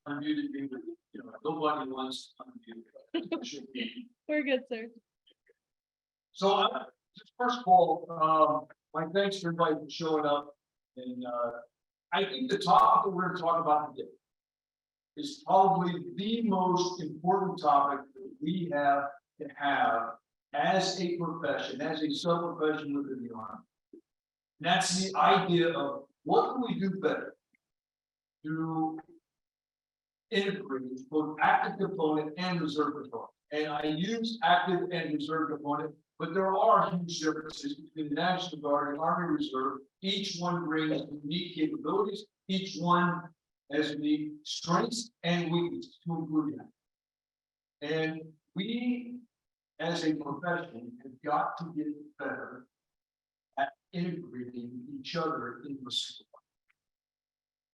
unmuted me, but, nobody wants to unmute. We're good, sir. So, just first of all, my thanks to everybody for showing up. And, I think the topic that we're going to talk about today is probably the most important topic that we have to have as a profession, as a sub-profession within the Army. And that's the idea of what can we do better to integrate both active component and reserve component. And I use active and reserve component, but there are huge differences between the National Guard and Army Reserve. Each one brings unique capabilities. Each one has unique strengths and weaknesses to include that. And we, as a profession, have got to get better at integrating each other in the school.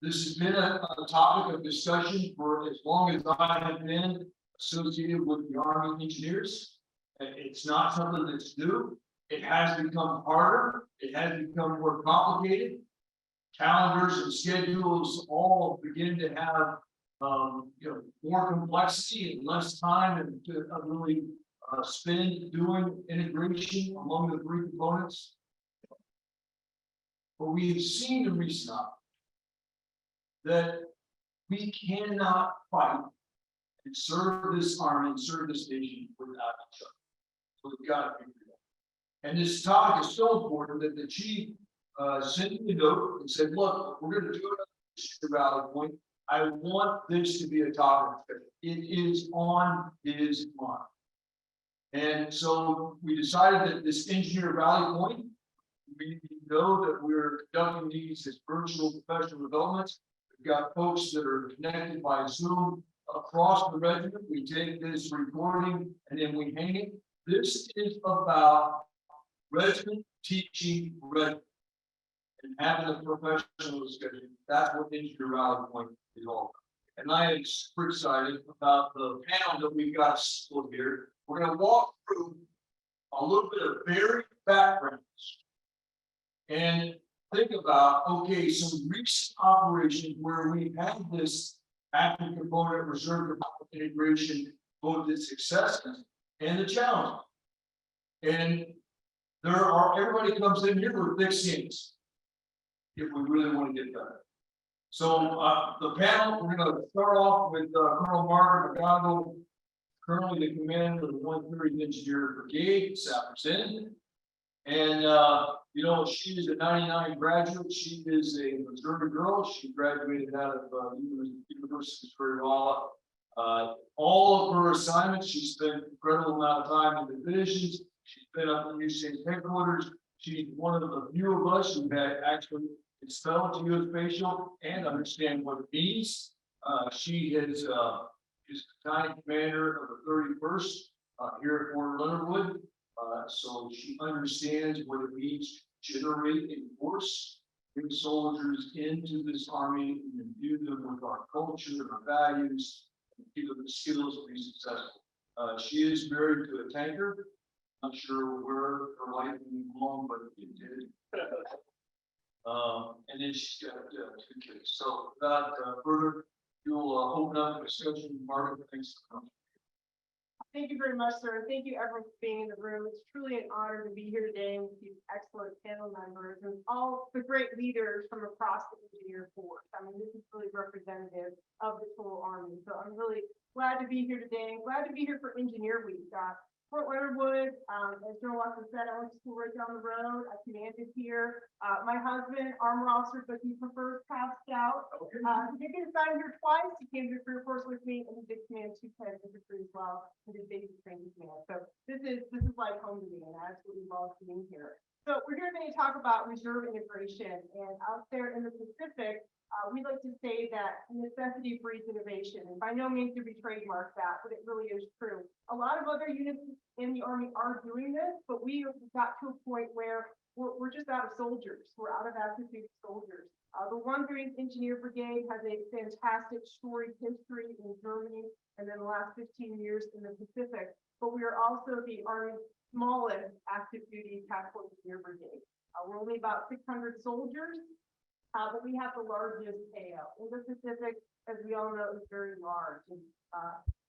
This has been a topic of discussion for as long as I have been associated with the Army Engineers. It's not something that's new. It has become harder. It has become more complicated. Calendars and schedules all begin to have more complexity and less time and to really spend doing integration among the three components. But we've seen in recent times that we cannot fight and serve this Army and serve this nation without each other. So we've got to figure it out. And this topic is so important that the chief sent me a note and said, look, we're going to do it at Rally Point. I want this to be a topic. It is on his mind. And so we decided that this engineer rally point, we know that we're conducting these as virtual professional developments. We've got folks that are connected by Zoom across the regiment. We take this recording and then we hang it. This is about regiment teaching regiment and having a professional discussion. That's what Engineer Rally Point is all about. And I am super excited about the panel that we've got split here. We're going to walk through a little bit of varied backgrounds and think about, okay, some recent operations where we've had this active component reserve component integration, both the successes and the challenges. And everybody comes in here with thick skins if we really want to get better. So the panel, we're going to start off with Colonel Margaret McGonigal, currently the commander of the 130th Engineer Brigade, Saperton. And she is a 99 graduate. She is a Missouri girl. She graduated out of University of Missouri. All of her assignments, she spent an incredible amount of time in the divisions. She's been up in USA's headquarters. She's one of the few of us who had actually expelled to geospatial and understand what it means. She is the battalion commander of the 31st here at Fort Leonard Wood. So she understands what it means to generate a force, bring soldiers into this Army and imbue them with our culture, our values, and give them the skills to be successful. She is married to a tanker. Not sure where her life went along, but it did. And then she's got 2 kids. So without further, you'll open up the discussion. Margaret, thanks for coming. Thank you very much, sir. Thank you everyone for being in the room. It's truly an honor to be here today with these excellent panel members and all the great leaders from across the engineer force. I mean, this is really representative of the total Army. So I'm really glad to be here today. Glad to be here for Engineer Week. Fort Leonard Wood, as General Watson said, I went to school right down the road. I commanded here. My husband, armor officer, but he prefers passed out. He did get assigned here twice. He came to career force with me, and he did command 210 infantry as well. And did basic training command. So this is like home to me, and I absolutely love being here. So we're here today to talk about reserve integration, and out there in the Pacific, we like to say that necessity breeds innovation, and by no means do we trademark that, but it really is true. A lot of other units in the Army are doing this, but we have got to a point where we're just out of soldiers. We're out of active duty soldiers. The 130th Engineer Brigade has a fantastic storied history in Germany, and then the last 15 years in the Pacific. But we are also the Army's smallest active duty tactical engineer brigade. We're only about 600 soldiers. but we have the largest AO. In the Pacific, as we all know, is very large. And,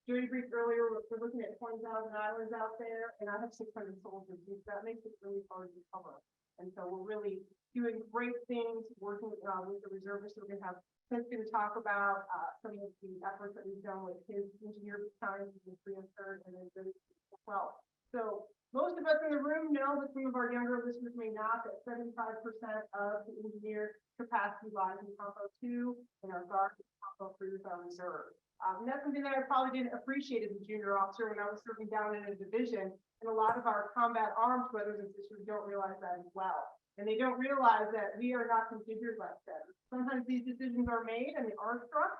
Jerry briefed earlier, we're looking at 20,000 islands out there, and I have 600 soldiers, so that makes it really hard to cover. And so we're really doing great things, working with the reservists. We're gonna have Clint's gonna talk about some of the efforts that we've done with his engineer battalions in the 3 and 3rd, and then those as well. So most of us in the room know, but some of our younger listeners may not, that 75% of the engineer capacity lies in Compo 2, and our guard and Compo 3 is our reserve. And that's something that I probably didn't appreciate as a junior officer when I was serving down in a division. And a lot of our combat arms brothers and sisters don't realize that as well. And they don't realize that we are not configured like them. Sometimes these decisions are made and they are struck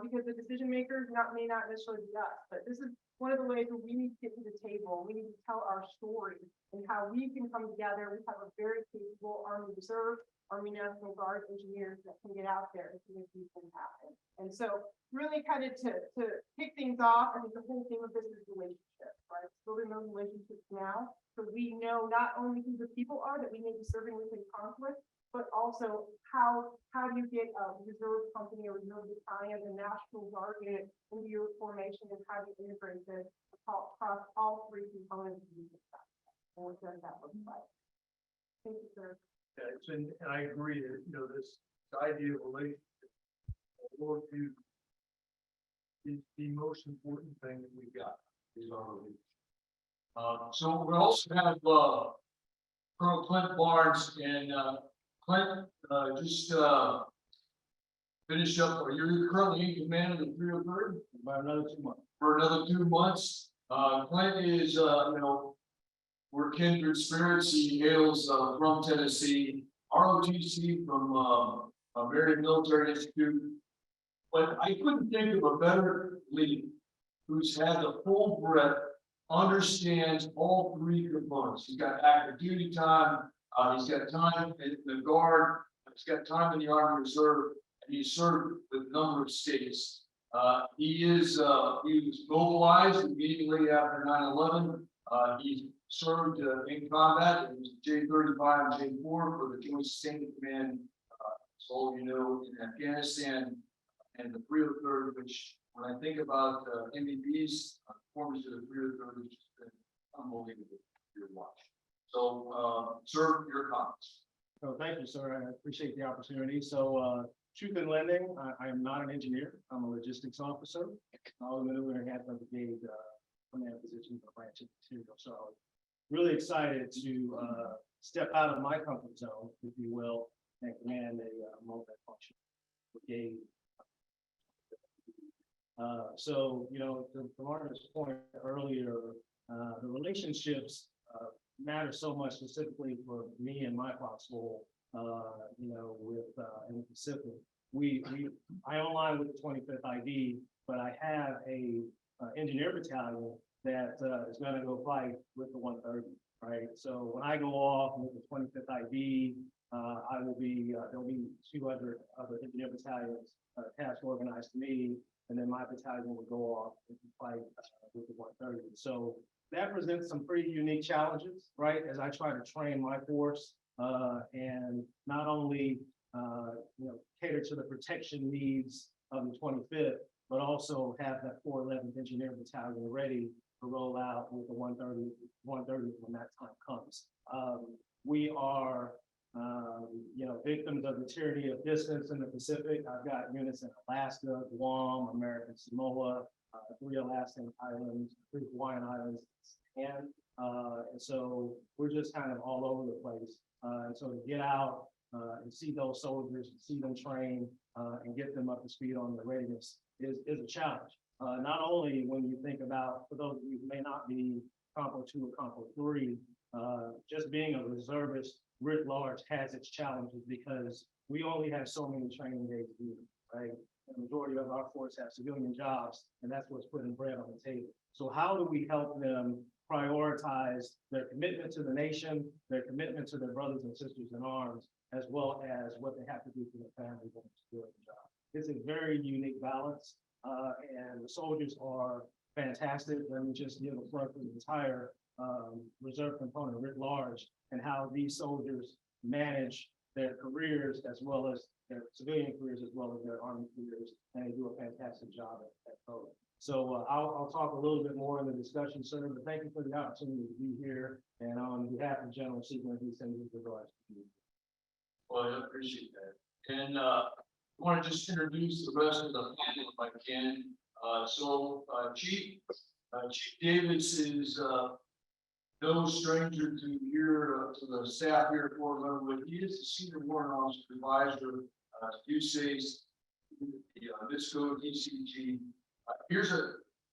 because the decision makers may not necessarily be us. But this is one of the ways where we need to get to the table. We need to tell our story and how we can come together. We have a very capable Army Reserve, Army National Guard engineers that can get out there and make these things happen. And so really kind of to kick things off, I think the whole theme of this is relationships, right? Building those relationships now, so we know not only who the people are that we may be serving with in conflict, but also how do you get a reserve company or reserve battalion and National Guard unit into your formation, and how do you integrate this across all 3 components of the system, and what does that look like? Thank you, sir. Yeah, and I agree that, this idea of relationship worldview is the most important thing that we've got is our relationship. So we also have, Colonel Clint Barnes, and, Clint, just, finished up, or you're currently in command of the 303rd? About another 2 months. For another 2 months. Clint is, we're kindred spirits. He hails from Tennessee, ROTC from American Military Institute. But I couldn't think of a better leader who's had the full breadth, understands all 3 components. He's got active duty time, he's got time in the Guard, he's got time in the Army Reserve, and he's served with a number of states. He was mobilized immediately after 9/11. He served in combat in J-35 and J-4 for the Joint Sustainment Command, as all you know, in Afghanistan, and the 303rd, which when I think about MVPs, performance of the 303rd, has just been unbelievable to watch. So, sir, your comments. Oh, thank you, sir. I appreciate the opportunity. So, truth in lending, I am not an engineer. I'm a logistics officer. All the military had the brigade command position for branch of material. So, really excited to step out of my comfort zone, if you will, and command a multi-function brigade. So, to Margaret's point earlier, the relationships matter so much, specifically for me and my foxhole, with in the Pacific. I align with the 25th ID, but I have a engineer battalion that is going to go fight with the 130, right? So when I go off with the 25th ID, I will be, there'll be 2 other engineer battalions task organized to me, and then my battalion will go off and fight with the 130. So that presents some pretty unique challenges, right? As I try to train my force and not only, cater to the protection needs of the 25th, but also have that 411th Engineer Battalion ready to roll out with the 130 when that time comes. We are, victims of the tyranny of distance in the Pacific. I've got units in Alaska, Guam, American Samoa, 3 Alaskan islands, 3 Hawaiian islands, and so we're just kind of all over the place. And so to get out and see those soldiers, see them train, and get them up to speed on the readiness is a challenge. Not only when you think about, for those of you who may not be Compo 2 or Compo 3, just being a reservist writ large has its challenges because we only have so many training days a year, right? The majority of our force has civilian jobs, and that's what's putting bread on the table. So how do we help them prioritize their commitment to the nation, their commitment to their brothers and sisters in arms, as well as what they have to do for their families and civilian job? It's a very unique balance, and the soldiers are fantastic. Let me just give a plug for the entire reserve component writ large and how these soldiers manage their careers as well as their civilian careers as well as their Army careers, and they do a fantastic job at both. So I'll talk a little bit more in the discussion, sir, but thank you for the opportunity to be here. And on behalf of General Sequin, he sends his regards to you. Well, I appreciate that. And, I want to just introduce the rest of the panel if I can. Chief Davis is, no stranger to here, to the staff here at Fort Leavenworth. He is the senior warrant officer advisor, to USACE, the, NISCO, DCG. Here's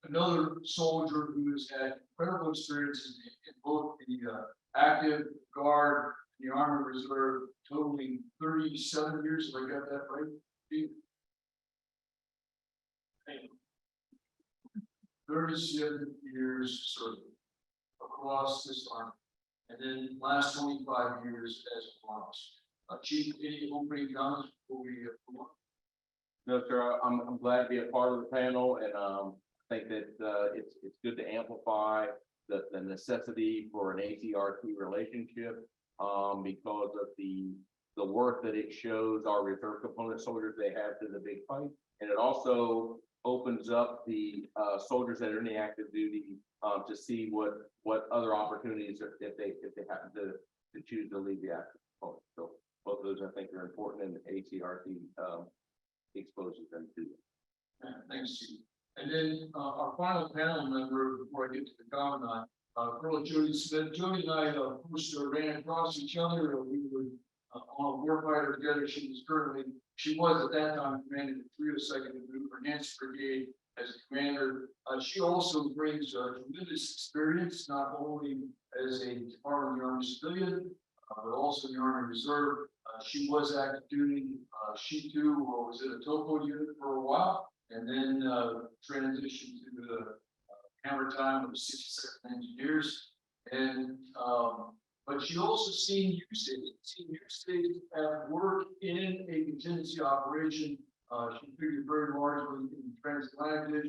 another soldier who has had incredible experiences in both the, active guard, the Army Reserve, totaling 37 years, if I got that right. Chief? 37 years serving across this army, and then last 25 years as a officer. Chief, any opening comments before we move on? No, sir, I'm glad to be a part of the panel, and I think that it's good to amplify the necessity for an ACRT relationship because of the work that it shows our reserve component soldiers they have to the big fight, and it also opens up the soldiers that are in the active duty to see what other opportunities if they happen to choose to leave the active component. So both of those I think are important, and ACRT exposes them to them. Yeah, thanks, Chief. And then our final panel member, before I get to the commandant, Colonel Jody Smith. Jody and I first ran across each other. We were on a warfighter together. She was at that time commanding the 302nd Enhanced Brigade as a commander. She also brings tremendous experience, not only as a Department of the Army civilian, but also in the Army Reserve. She was active duty. She too was in a topo unit for a while, and then transitioned to the hammer time of the 62nd Engineers. And but she also seen USACE at work in a contingency operation. She figured very largely in the Transatlantic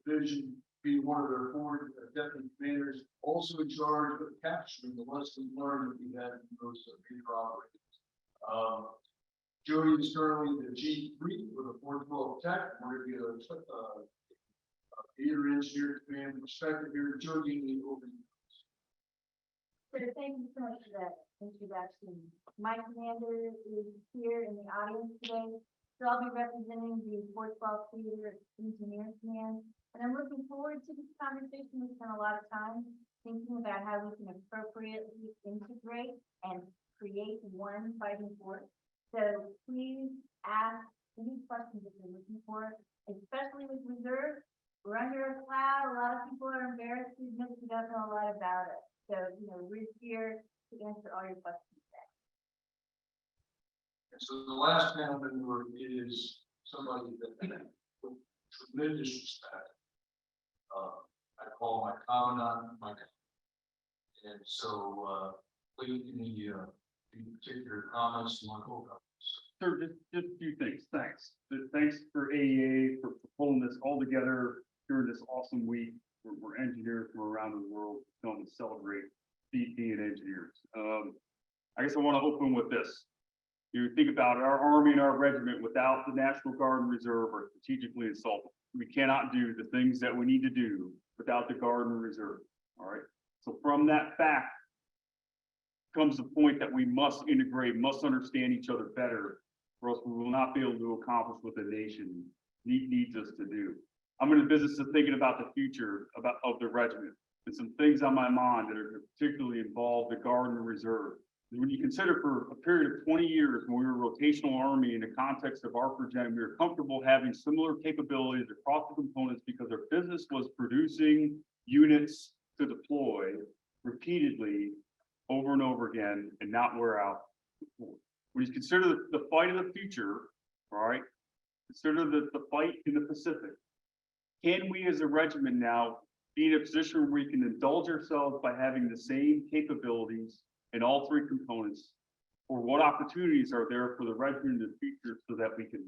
Division, being one of their forward deputy commanders, also in charge of capturing the lessons learned that we had in those major operations. Jody is currently the G3 for the 412 Tech. We're going to get a theater engineer command perspective here. Jody, the opening. So thank you so much for that introduction. My commander is here in the audience today, so I'll be representing the 412 Theater Engineer Command. And I'm looking forward to this conversation. We spent a lot of time thinking about how we can appropriately integrate and create one fighting force. So please ask any questions that you're looking for, especially with reserve. We're under a cloud. A lot of people are embarrassed to admit we don't know a lot about it. So, we're here to answer all your questions today. And so the last panel member is somebody that with tremendous respect. I call my commandant, and so please any particular comments you want to go about. Sir, just a few things. Thanks. Thanks for AEA for pulling this all together during this awesome week. We're engineers from around the world come to celebrate being engineers. I guess I want to open with this. You think about our Army and our regiment without the National Guard and Reserve are strategically insulting. We cannot do the things that we need to do without the Guard and Reserve. All right. So from that fact comes the point that we must integrate, must understand each other better, or else we will not be able to accomplish what the nation needs us to do. I'm in the business of thinking about the future of the regiment, and some things on my mind that are particularly involved the Guard and Reserve. When you consider for a period of 20 years, when we were a rotational army in the context of ARPRGen, we were comfortable having similar capabilities across the components because our business was producing units to deploy repeatedly over and over again and not wear out. When you consider the fight of the future, all right, consider the fight in the Pacific. Can we as a regiment now be in a position where we can indulge ourselves by having the same capabilities in all three components? Or what opportunities are there for the regiment in the future so that we can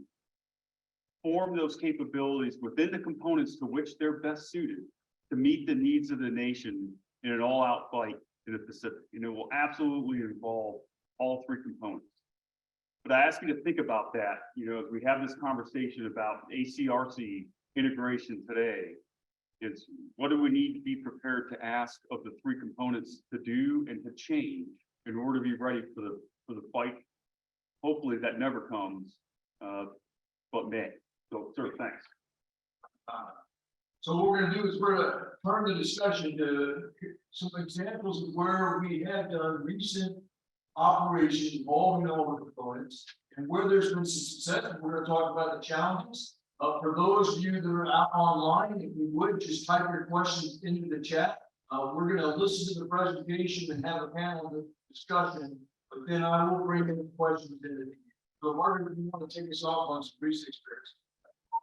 form those capabilities within the components to which they're best suited to meet the needs of the nation in an all-out fight in the Pacific? And it will absolutely involve all three components. But I ask you to think about that, you know, as we have this conversation about ACRC integration today. Is what do we need to be prepared to ask of the three components to do and to change in order to be ready for the fight? Hopefully that never comes, but may. So, sir, thanks. So what we're gonna do is we're gonna turn the discussion to some examples of where we have done recent operations involving all the components and where there's been some success. We're gonna talk about the challenges. For those of you that are out online, if you would just type your questions into the chat. We're gonna listen to the presentation and have a panel discussion, but then I will bring in the questions into the. So Margaret, if you want to take us off on some recent experience.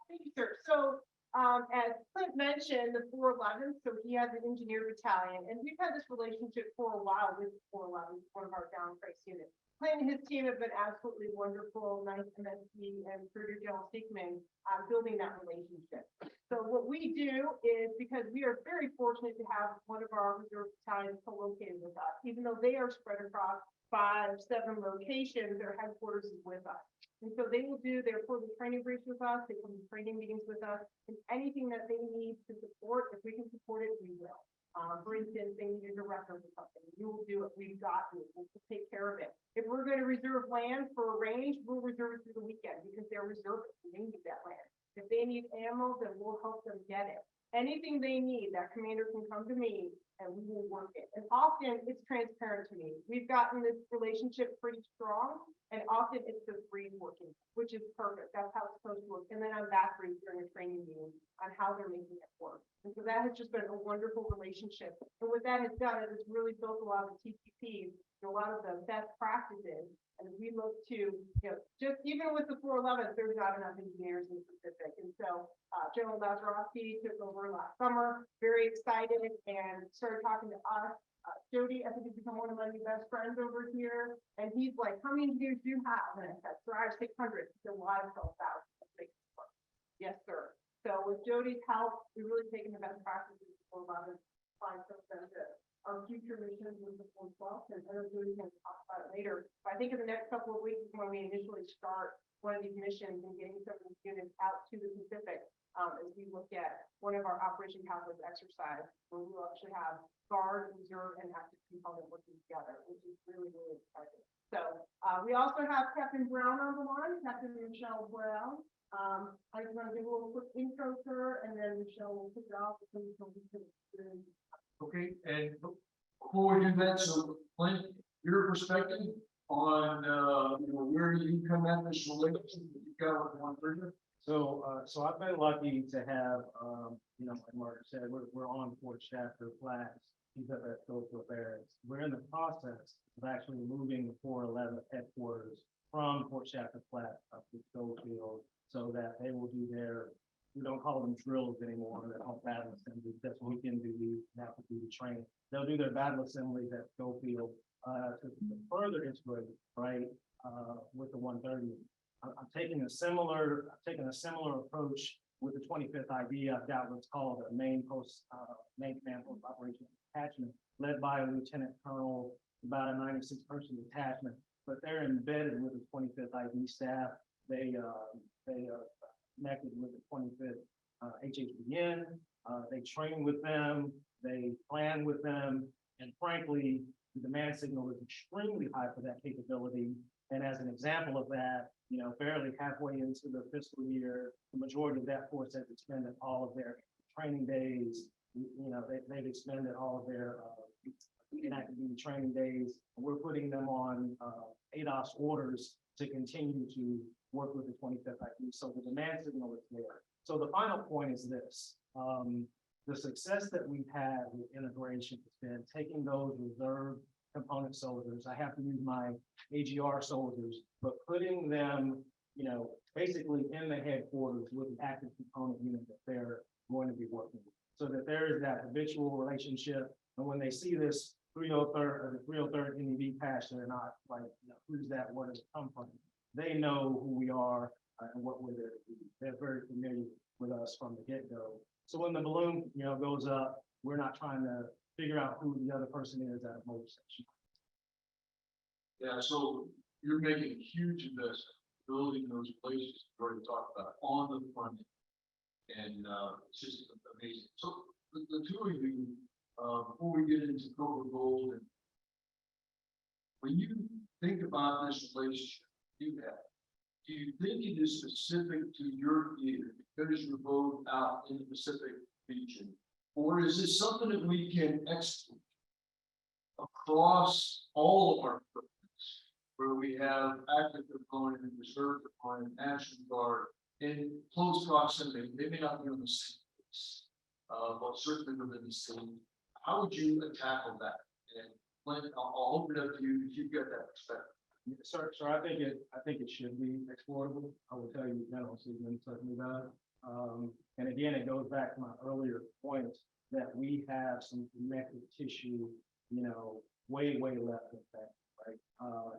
Thank you, sir. So, as Clint mentioned, the 411, so he has an engineer battalion, and we've had this relationship for a while with 411, one of our down price units. Clint and his team have been absolutely wonderful, nice MSP and Fruiter Gel Stickman, building that relationship. So what we do is, because we are very fortunate to have one of our reserve battalions co-located with us, even though they are spread across 5, 7 locations, their headquarters is with us. And so they will do their quarterly training briefs with us, they come to training meetings with us, and anything that they need to support, if we can support it, we will. For instance, they needed a record or something, you will do it, we've got you, we'll take care of it. If we're gonna reserve land for a range, we'll reserve it through the weekend, because they're reservists, and they need that land. If they need ammo, then we'll help them get it. Anything they need, that commander can come to me and we will work it. And often it's transparent to me. We've gotten this relationship pretty strong, and often it's the three working, which is perfect. That's how it's supposed to work. And then I'm back during a training meeting on how they're making it work. And so that has just been a wonderful relationship. And what that has done is it's really built a lot of TPPs, a lot of the best practices. And we look to, just even with the 411, there's not enough engineers in the Pacific. And so General Lazarowski took over last summer, very excited, and started talking to us. Jody, I think, has become one of my new best friends over here. And he's like, how many engineers do you have? And I said, so I have 600. So why 12,000? Yes, sir. So with Jody's help, we've really taken the best practices for 411, find some of them to our future missions with the 412, and other Jody can talk about it later. But I think in the next couple of weeks is when we initially start one of these missions and getting some of these units out to the Pacific. As we look at one of our Operation Calculus exercise, where we'll actually have guard, reserve, and active component working together, which is really, really exciting. So we also have Captain Brown on the line, Captain Michelle Brown. I just want to give a little quick intro, sir, and then Michelle will kick it off. Okay, and before we do that, so Clint, your perspective on, where you come at this relationship that you've got with 130? So I've been lucky to have, like Mark said, we're on Fort Shafter Flats. He's up at Schofield Barracks. We're in the process of actually moving the 411 headquarters from Fort Shafter Flats up to Schofield, so that they will do we don't call them drills anymore, they're called battle assemblies. That's what we can do, we have to do the training. They'll do their battle assemblies at Schofield to further integrate, right, with the 130. I'm taking a similar approach with the 25th ID. I've got what's called a main command post operations detachment, led by a lieutenant colonel, about a 96-person detachment, but they're embedded with the 25th ID staff. They are connected with the 25th HHBN. They train with them, they plan with them, and frankly, the demand signal is extremely high for that capability. And as an example of that, barely halfway into the fiscal year, the majority of that force has expended all of their training days. They've expended all of their inactive duty training days. We're putting them on ADOS orders to continue to work with the 25th ID. So the demand signal is there. So the final point is this. The success that we've had with integration has been taking those reserve component soldiers, I have to use my AGR soldiers, but putting them, basically in the headquarters with an active component unit that they're going to be working with, so that there is that habitual relationship. And when they see this 303rd or the 303rd NEV patch, they're not like, who's that? Where does it come from? They know who we are and what we're there to do. They're very familiar with us from the get-go. So when the balloon, goes up, we're not trying to figure out who the other person is at a motor station. Yeah, so you're making a huge investment, building those places we already talked about on the front end. And, it's just amazing. So the two of you, before we get into Cobra Gold, and when you think about this relationship you have, do you think it is specific to your theater because you're both out in the Pacific region? Or is this something that we can export across all of our footprints, where we have active component and reserve component, National Guard in close proximity? They may not be on the same place, but certainly within the same. How would you tackle that? And Lynn, I'll open it up to you if you've got that perspective. Sir, I think it should be exportable. I will tell you, general, so you've been talking about it. And again, it goes back to my earlier point that we have some connective tissue, way left in that, right?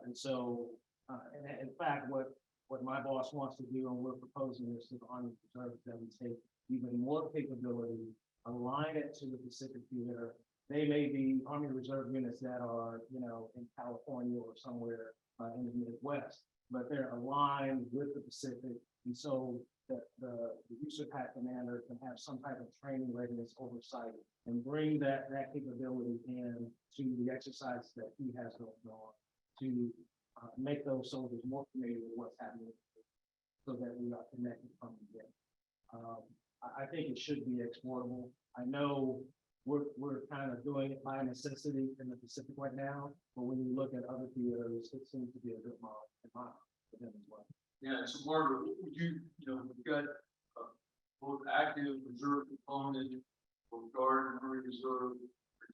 And so, and in fact, what my boss wants to do, and we're proposing this to the Army Reserve, that we take even more capability, align it to the Pacific Theater. They may be Army Reserve units that are, in California or somewhere in the Midwest, but they're aligned with the Pacific. And so the USAPAC commander can have some type of training readiness oversight and bring that capability in to the exercise that he has going on to make those soldiers more familiar with what's happening so that we are connected from the get. I think it should be exportable. I know we're kind of doing it by necessity in the Pacific right now, but when you look at other theaters, it seems to be a good model in mind for them as well. Yeah, so Margaret, what would you, we've got both active reserve component, both guard and Marine Reserve,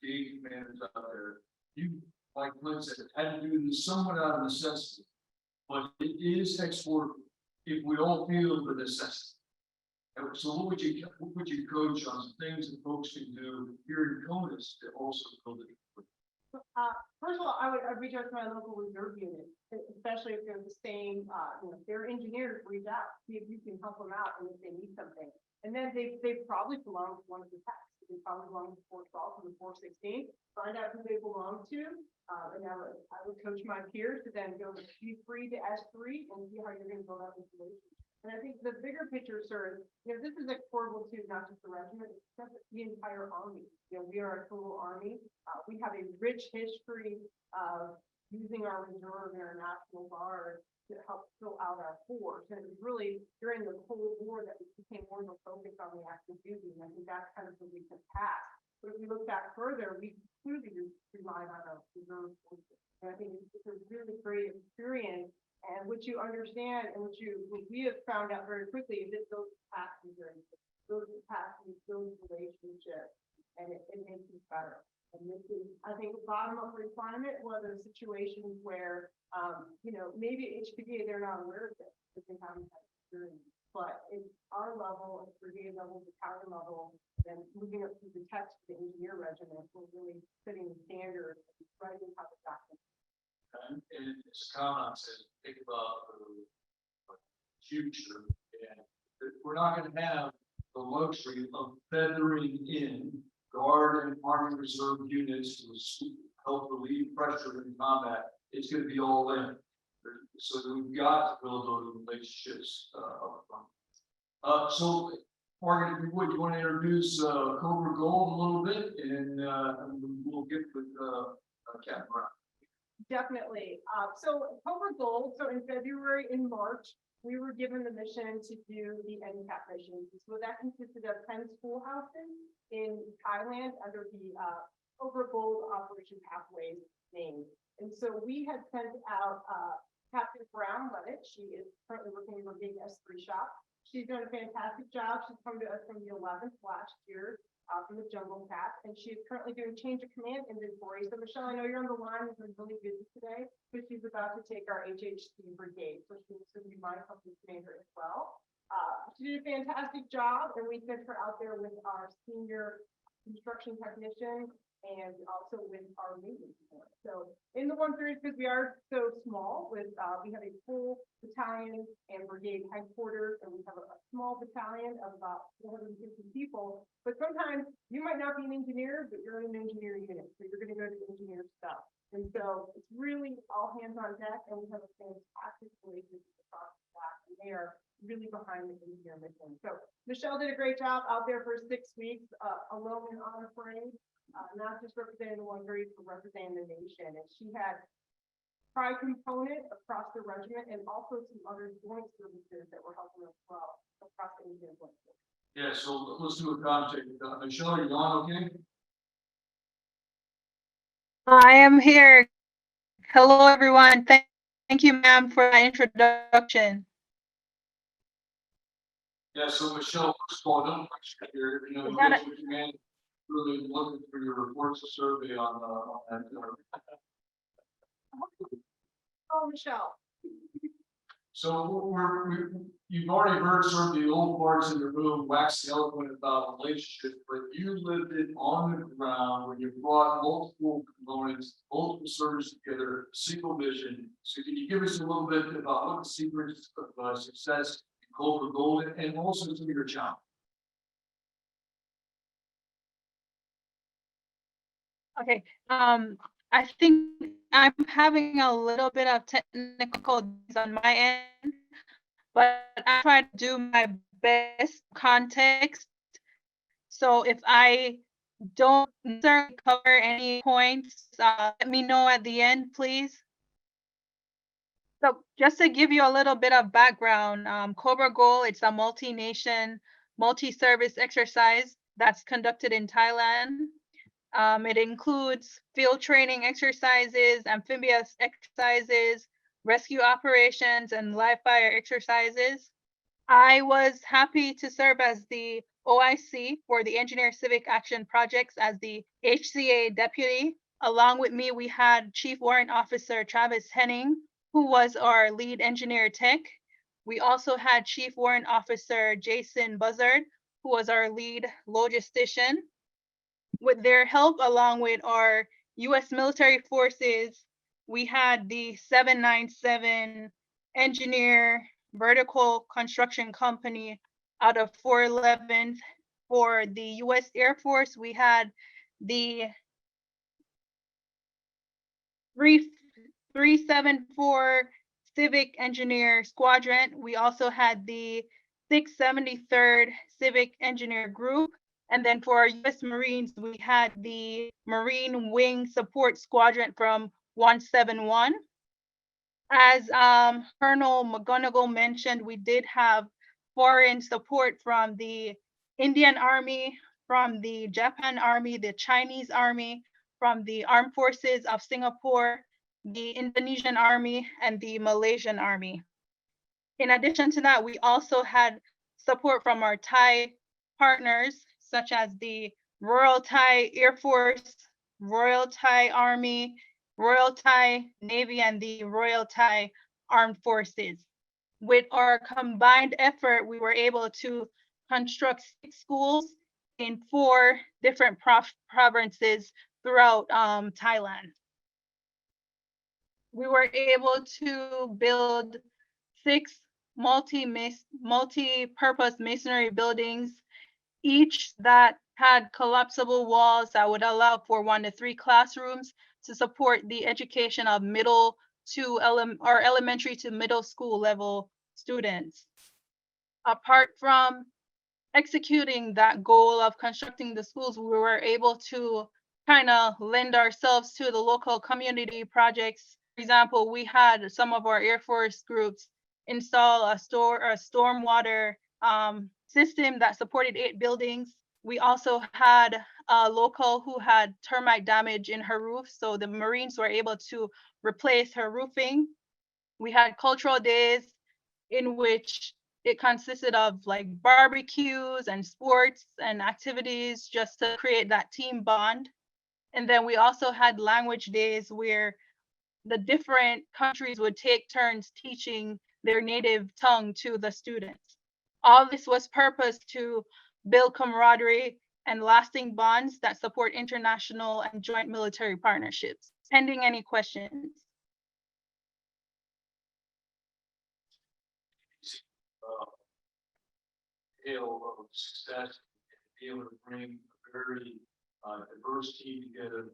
brigade commanders out there. You, like Lynn said, had to do this somewhat out of necessity, but it is exportable if we all feel the necessity. And so what would you coach on some things that folks can do here in CONUS to also build it? First of all, I would reach out to my local reserve unit, especially if they're the same, if they're engineers, reach out, see if you can help them out and if they need something. And then they probably belong to one of the techs. They probably belong to 412 and the 416. Find out who they belong to. And I would coach my peers to then go G3 to S3 and see how you're going to build up this relationship. And I think the bigger picture, sir, this is exportable to not just the regiment, it's the entire army. We are a total army. We have a rich history of using our reserve and our National Guard to help fill out our force. And it was really during the Cold War that we became more of a focus on the active duty. And I think that's kind of the recent past. But if we look back further, we clearly relied on our reserve forces. And I think it's a really great experience. And what you understand and what we have found out very quickly is it builds capacity, builds relationships, and it makes it better. And this is, I think, a bottom-up requirement, whether situations where, maybe HPD, they're not aware of this, because they haven't had experience. But it's our level, it's brigade level, battalion level, then moving up through the text to the engineer regiment, we're really setting the standard, writing how to document. And as Khan said, think about the future, and we're not going to have the luxury of feathering in Guard and Army Reserve units to help relieve pressure in combat. It's going to be all in. So we've got to build those relationships up front. So, Margaret, if you would, you want to introduce Cobra Gold a little bit, and we'll get with Captain Brown. Definitely. So Cobra Gold, so in February and March, we were given the mission to do the NCAP mission. So that consisted of 10 schoolhouses in Thailand under the Cobra Gold Operation Pathways name. And so we had sent out Captain Brown Levitt. She is currently working in a big S3 shop. She's done a fantastic job. She's come to us from the 11th last year. From the Jungle Cat, and she's currently doing change of command inventory. So Michelle, I know you're on the line, you've been really busy today, but she's about to take our HHC brigade, so she's going to be my company commander as well. She did a fantastic job, and we sent her out there with our senior construction technician, and also with our maintenance support. So in the 130, because we are so small with, we have a full battalion and brigade headquarters, and we have a small battalion of about 450 people. But sometimes you might not be an engineer, but you're in an engineer unit, so you're gonna go to engineer stuff. And so it's really all hands on deck, and we have a fantastic relationship across the staff, and they are really behind the engineer mission. So Michelle did a great job out there for 6 weeks, alone and on a parade, not just representing the 130, but representing the nation. And she had pride component across the regiment and also some other joint services that were helping as well across the Indian Joint. Yeah, so let's do a contact. Michelle, are you on okay? I am here. Hello, everyone. Thank you, ma'am, for that introduction. Yeah, so Michelle, first of all, don't forget your, you know, Is you that guys with your man, really looking for your reports of survey on that. Oh, Michelle. So you've already heard sort of the old parts in the room wax eloquent about relationships, but you lived it on the ground where you brought multiple components, multiple services together, single vision. So can you give us a little bit about what the secrets of success in Cobra Gold and also some of your challenge? Okay, I think I'm having a little bit of technical on my end, but I try to do my best context. So if I don't necessarily cover any points, let me know at the end, please. So just to give you a little bit of background, Cobra Gold, it's a multi-nation, multi-service exercise that's conducted in Thailand. It includes field training exercises, amphibious exercises, rescue operations, and live fire exercises. I was happy to serve as the OIC for the Engineer Civic Action Projects as the HCA deputy. Along with me, we had Chief Warrant Officer Travis Henning, who was our lead engineer tech. We also had Chief Warrant Officer Jason Buzzard, who was our lead logistician. With their help, along with our US military forces, we had the 797 engineer vertical construction company out of 411th. For the US Air Force, we had the 374 Civic Engineer Squadron. We also had the 673rd Civic Engineer Group. And then for our US Marines, we had the Marine Wing Support Squadron from 171. As Colonel McGonigal mentioned, we did have foreign support from the Indian Army, from the Japan Army, the Chinese Army, from the Armed Forces of Singapore, the Indonesian Army, and the Malaysian Army. In addition to that, we also had support from our Thai partners, such as the Royal Thai Air Force, Royal Thai Army, Royal Thai Navy, and the Royal Thai Armed Forces. With our combined effort, we were able to construct 6 schools in 4 different provinces throughout Thailand. We were able to build 6 multi-purpose masonry buildings, each that had collapsible walls that would allow for 1 to 3 classrooms to support the education of middle to elementary to middle school level students. Apart from executing that goal of constructing the schools, we were able to kind of lend ourselves to the local community projects. For example, we had some of our Air Force groups install a stormwater system that supported 8 buildings. We also had a local who had termite damage in her roof, so the Marines were able to replace her roofing. We had cultural days in which it consisted of like barbecues and sports and activities just to create that team bond. And then we also had language days where the different countries would take turns teaching their native tongue to the students. All this was purposed to build camaraderie and lasting bonds that support international and joint military partnerships. Pending any questions. Scale of success, and be able to bring a very diverse team together,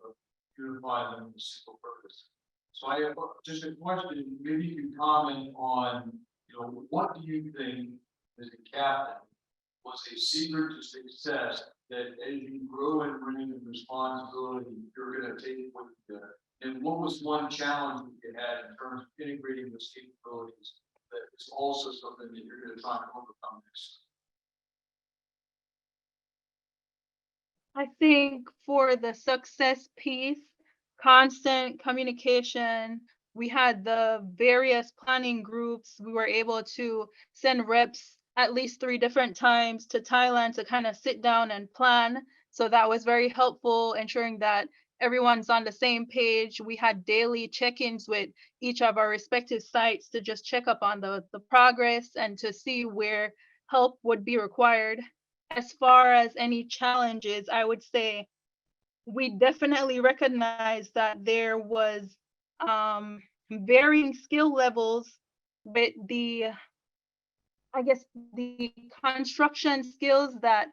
unify them in a single purpose. So I have just a question, maybe you can comment on, what do you think as a captain was a secret to success that as you grow in rank and responsibility, you're gonna take it with you? And what was one challenge that you had in terms of integrating those capabilities that is also something that you're gonna try and overcome next? I think for the success piece, constant communication, we had the various planning groups. We were able to send reps at least 3 different times to Thailand to kind of sit down and plan. So that was very helpful, ensuring that everyone's on the same page. We had daily check-ins with each of our respective sites to just check up on the progress and to see where help would be required. As far as any challenges, I would say we definitely recognize that there was varying skill levels with the, I guess, the construction skills that,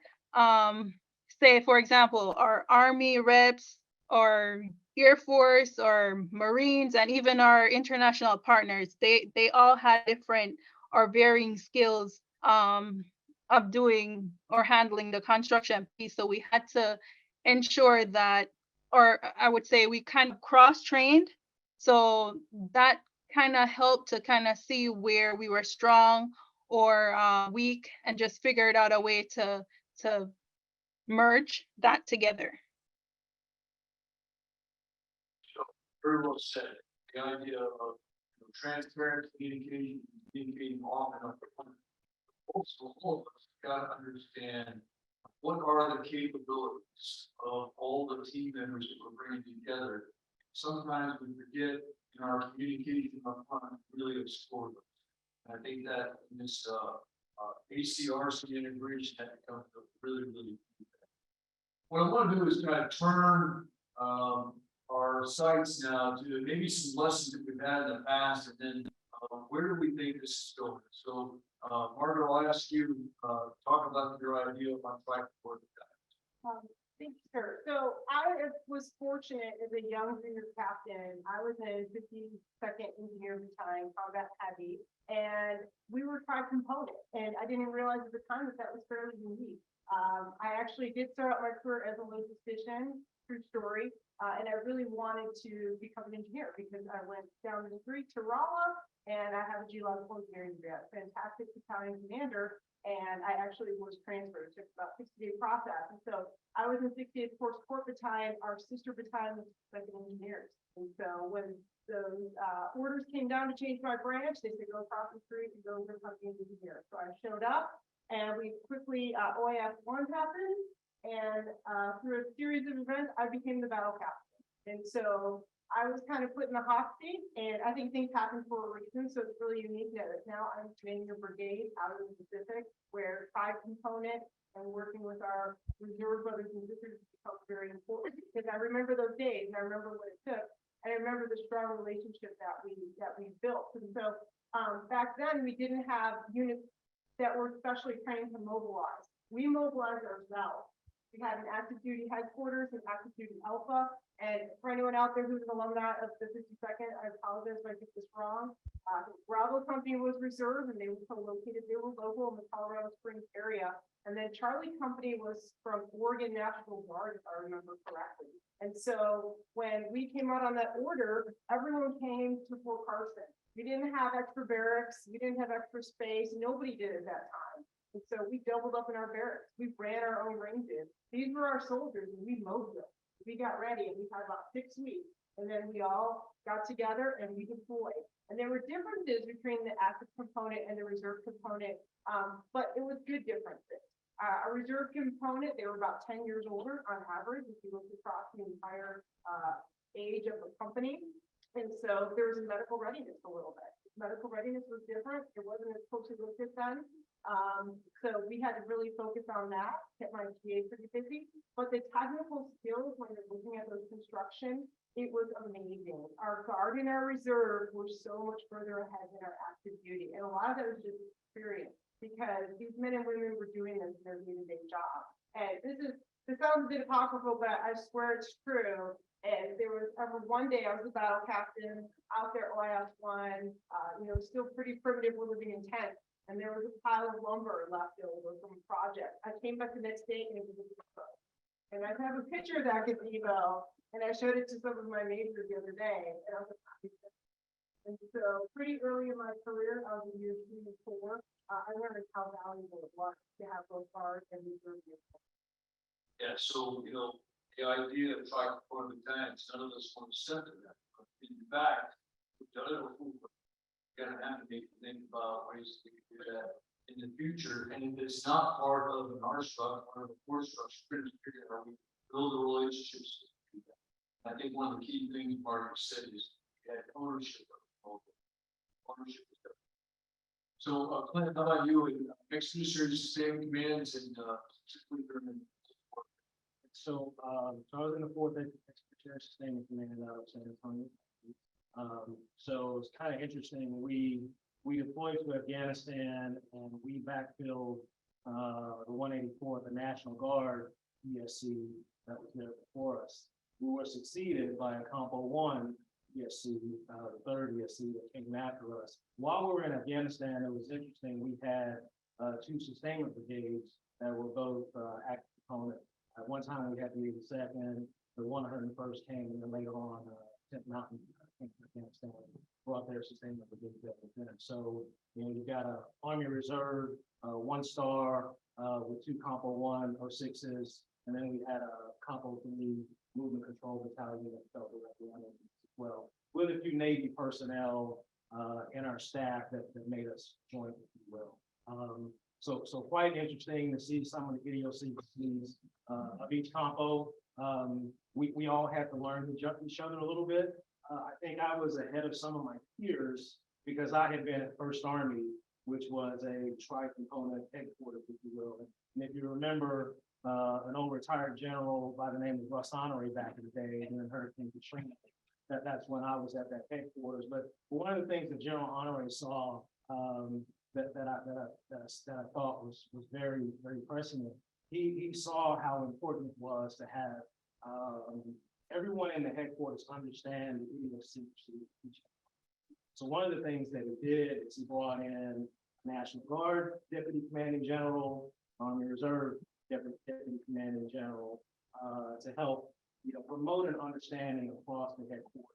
say, for example, our Army reps or Air Force or Marines and even our international partners, they all had different or varying skills of doing or handling the construction piece. So we had to ensure that, or I would say we kind of cross-trained. So that kind of helped to kind of see where we were strong or weak and just figured out a way to merge that together. Very well said. The idea of transparent communication, communicating often up front. Also, all of us got to understand what are the capabilities of all the team members that we're bringing together. Sometimes we forget in our communication up front, really explore them. And I think that in this ACRC integration that becomes really, really key. What I want to do is kind of turn our sites now to maybe some lessons that we've had in the past, and then where do we think this is going? So, Margaret, I'll ask you talk about your idea on track for that. Thank you, sir. So I was fortunate as a young junior captain. I was in 52nd Engineer Battalion, combat heavy, and we were tri-component. And I didn't realize at the time that was fairly unique. I actually did start out my career as a logistician, true story, and I really wanted to become an engineer because I went down the street to Rolla, and I have a geological engineering degree. I was a fantastic battalion commander. And I actually was transferred. It took about 60-day process. And so I was in 68th Force Support Battalion. Our sister battalion was second engineers. And so when those orders came down to change my branch, they said, go across the street and go become an engineer. So I showed up and we quickly, OIF 1 happened. And through a series of events, I became the battle captain. And so I was kind of put in the hot seat, and I think things happen for a reason. So it's really unique that now I'm commanding a brigade out of the Pacific, where 5-component and working with our reserve brothers and sisters becomes very important. Because I remember those days, and I remember what it took, and I remember the strong relationship that we built. And so back then, we didn't have units that were specially trained to mobilize. We mobilized ourselves. We had an active duty headquarters and active duty alpha. And for anyone out there who's an alumni of the 52nd, I apologize if I get this wrong. Bravo Company was reserve and they were co-located. They were local in the Colorado Springs area. And then Charlie Company was from Oregon National Guard, if I remember correctly. And so when we came out on that order, everyone came to Fort Carson. We didn't have extra barracks. We didn't have extra space. Nobody did at that time. And so we doubled up in our barracks. We ran our own ranges. These were our soldiers and we mowed them. We got ready and we had about 6 weeks. And then we all got together and we deployed. And there were differences between the active component and the reserve component, but it was good differences. A reserve component, they were about 10 years older on average, if you look across the entire age of the company. And so there was a medical readiness a little bit. Medical readiness was different. It wasn't as closely looked at then. So we had to really focus on that, get my TA pretty busy. But the technical skills, when you're looking at those construction, it was amazing. Our guard and our reserve were so much further ahead than our active duty. And a lot of that was just experience, because these men and women were doing this in their day-to-day job. And this sounds a bit apocryphal, but I swear it's true. And there was ever one day I was a battle captain out there, OIS one, still pretty primitive, we're living in tents. And there was a pile of lumber left over from a project. I came back the next day and it was a gazebo. And I have a picture of that gazebo, and I showed it to some of my neighbors the other day. And I was like, and so pretty early in my career, I was in year 3 and 4. I learned how valuable it was to have those guards and reserve vehicles. Yeah, so, the idea of trying to form the tanks, none of us want to center that, but in fact, we've done it before. We're gonna have to think about ways to do that in the future, and if it's not part of an R structure, or the core structure, pretty figure out how we build the relationships. To do that. I think one of the key things Margaret said is you had ownership of it. Ownership is there. So, Clint, how about you, ex-officers, same commands, and, particularly during So, so I was in the 4th Expeditionary Sustainment Command out of San Antonio. So it's kind of interesting. We deployed to Afghanistan and we backfilled the 184th, the National Guard ESC that was there before us. We were succeeded by a Compo 1 ESC, the 3rd ESC that came after us. While we were in Afghanistan, it was interesting. We had 2 sustainment brigades that were both active components. At one time, we had the 82nd, the 101st came, and then later on, 10th Mountain, I think, Afghanistan, brought their sustainment brigade that was there. So, you've got a Army Reserve, 1-star, with 2 Compo 1 or 6s, and then we had a Compo 3 movement control battalion that felt directly under us as well, with a few Navy personnel in our staff that made us join, if you will. So quite interesting to see some of the idiosyncrasies of each compo. We all had to learn to jump each other a little bit. I think I was ahead of some of my peers because I had been at First Army, which was a tri-component headquarters, if you will. And if you remember, an old retired general by the name of Russ Honoré back in the day, and then Hurricane Katrina, that's when I was at that headquarters. But one of the things that General Honoré saw that I thought was very, very prescient. He saw how important it was to have everyone in the headquarters understand the idiosyncrasy of each other. So one of the things that he did is he brought in National Guard Deputy Commanding General, Army Reserve Deputy Commanding General, to help promote an understanding across the headquarters.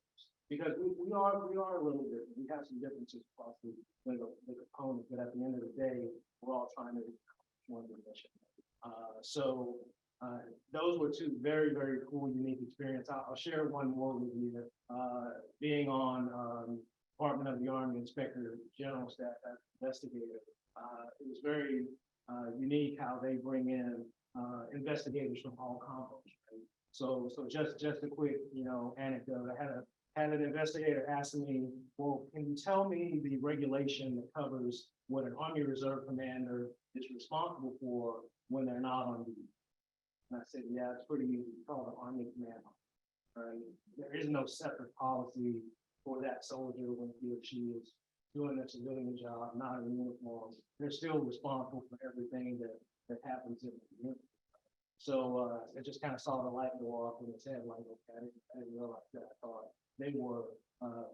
Because we are a little different. We have some differences across the components, but at the end of the day, we're all trying to one mission. So those were 2 very, very cool, unique experiences. I'll share one more with you. Being on Department of the Army Inspector General staff as investigator, it was very unique how they bring in investigators from all combos. Right? So just a quick anecdote. I had an investigator ask me, well, can you tell me the regulation that covers what an Army Reserve commander is responsible for when they're not on duty? And I said, yeah, it's pretty easy. It's called the Army Command. Right? There is no separate policy for that soldier when he or she is doing their civilian job, not in uniform. They're still responsible for everything that happens in the community. So I just kind of saw the light go off in his head, like, okay, I didn't realize that. I thought they were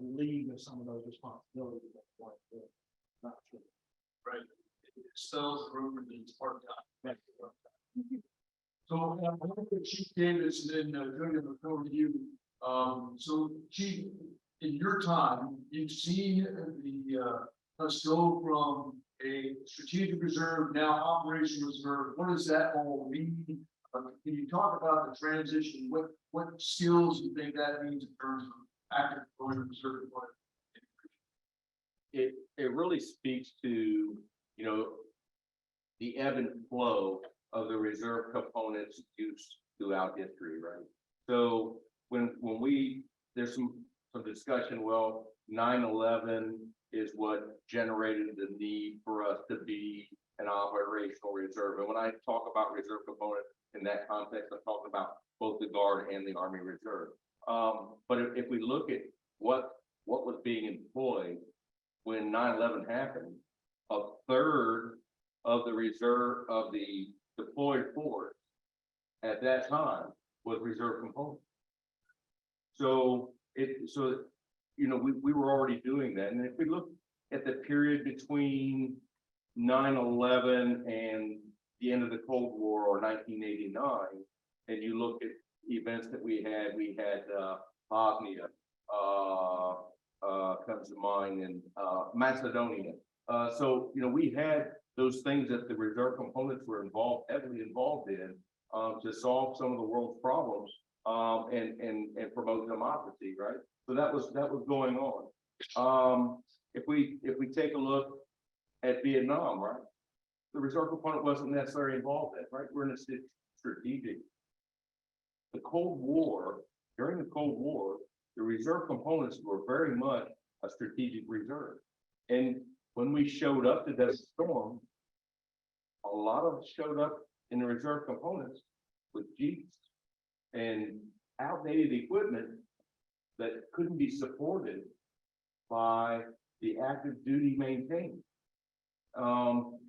relieved of some of those responsibilities. Not true. right? It spells the rumor that it's part-time. So, I want to Chief Davis and then Junior before you. So Chief, in your time, you've seen us go from a strategic reserve, now operational reserve. What does that all mean? Can you talk about the transition? What skills you think that means in terms of active deployment reserve deployment? It really speaks to, the ebb and flow of the reserve components used throughout history, right? So when there's some discussion, well, 9/11 is what generated the need for us to be an operational reserve. And when I talk about reserve component in that context, I'm talking about both the Guard and the Army Reserve. But if we look at what was being employed when 9/11 happened, a third of the reserve of the deployed force at that time was reserve component. So we were already doing that. And if we look at the period between 9/11 and the end of the Cold War, or 1989, and you look at events that we had Bosnia, comes to mind, and Macedonia. We had those things that the reserve components were heavily involved in, to solve some of the world's problems, and promote democracy, right? So that was going on. If we take a look at Vietnam, right? The reserve component wasn't necessarily involved in, right? We're in a strategic. The Cold War, during the Cold War, the reserve components were very much a strategic reserve. And when we showed up to Desert Storm, a lot of us showed up in the reserve components with Jeeps and outdated equipment that couldn't be supported by the active duty maintainers.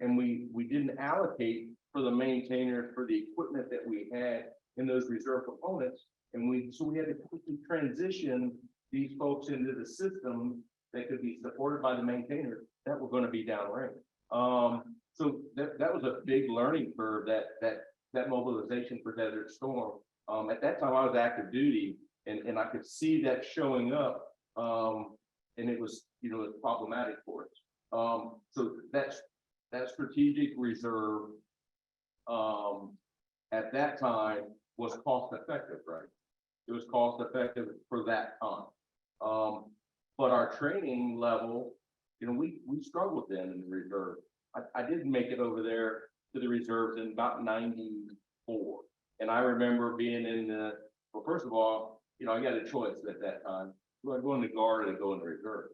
And we didn't allocate for the maintainers for the equipment that we had in those reserve components. And we had to quickly transition these folks into the system that could be supported by the maintainers that were going to be downrange. So that was a big learning curve, that mobilization for Desert Storm. At that time I was active duty, and I could see that showing up, and it was, problematic for us. So that strategic reserve, at that time was cost effective, right? It was cost effective for that time. But our training level, we struggled then in the reserve. I didn't make it over there to the reserves in about 94. And I remember being well, first of all, I got a choice at that time. Do I go in the Guard or go in the reserve?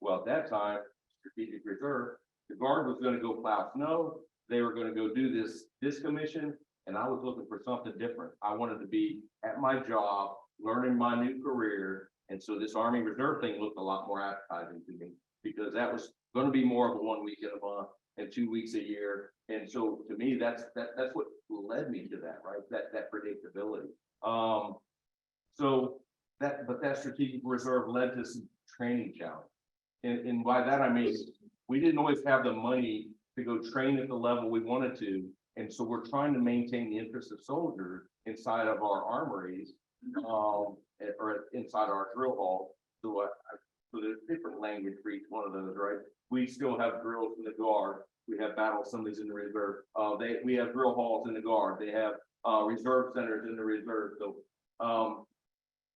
Well, at that time, strategic reserve, the Guard was going to go plow snow. They were going to go do this commission. And I was looking for something different. I wanted to be at my job, learning my new career. And so this Army Reserve thing looked a lot more appetizing to me, because that was going to be more of a 1 week in a month and 2 weeks a year. And so to me, that's what led me to that, right? That predictability. But that strategic reserve led to some training challenge. And by that, I mean, we didn't always have the money to go train at the level we wanted to. And so we're trying to maintain the interest of soldiers inside of our armories, or inside our drill hall. So there's different language for each one of those, right? We still have drills in the Guard. We have battle assemblies in the reserve. We have drill halls in the Guard. They have reserve centers in the reserve. So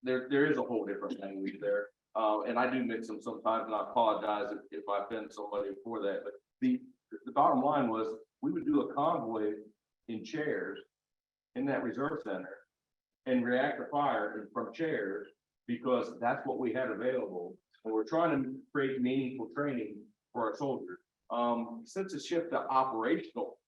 there is a whole different language there. And I do mix them sometimes, and I apologize if I offend somebody for that. But the bottom line was, we would do a convoy in chairs in that reserve center and react to fire from chairs, because that's what we had available. And we're trying to create meaningful training for our soldiers. Since the shift to operational,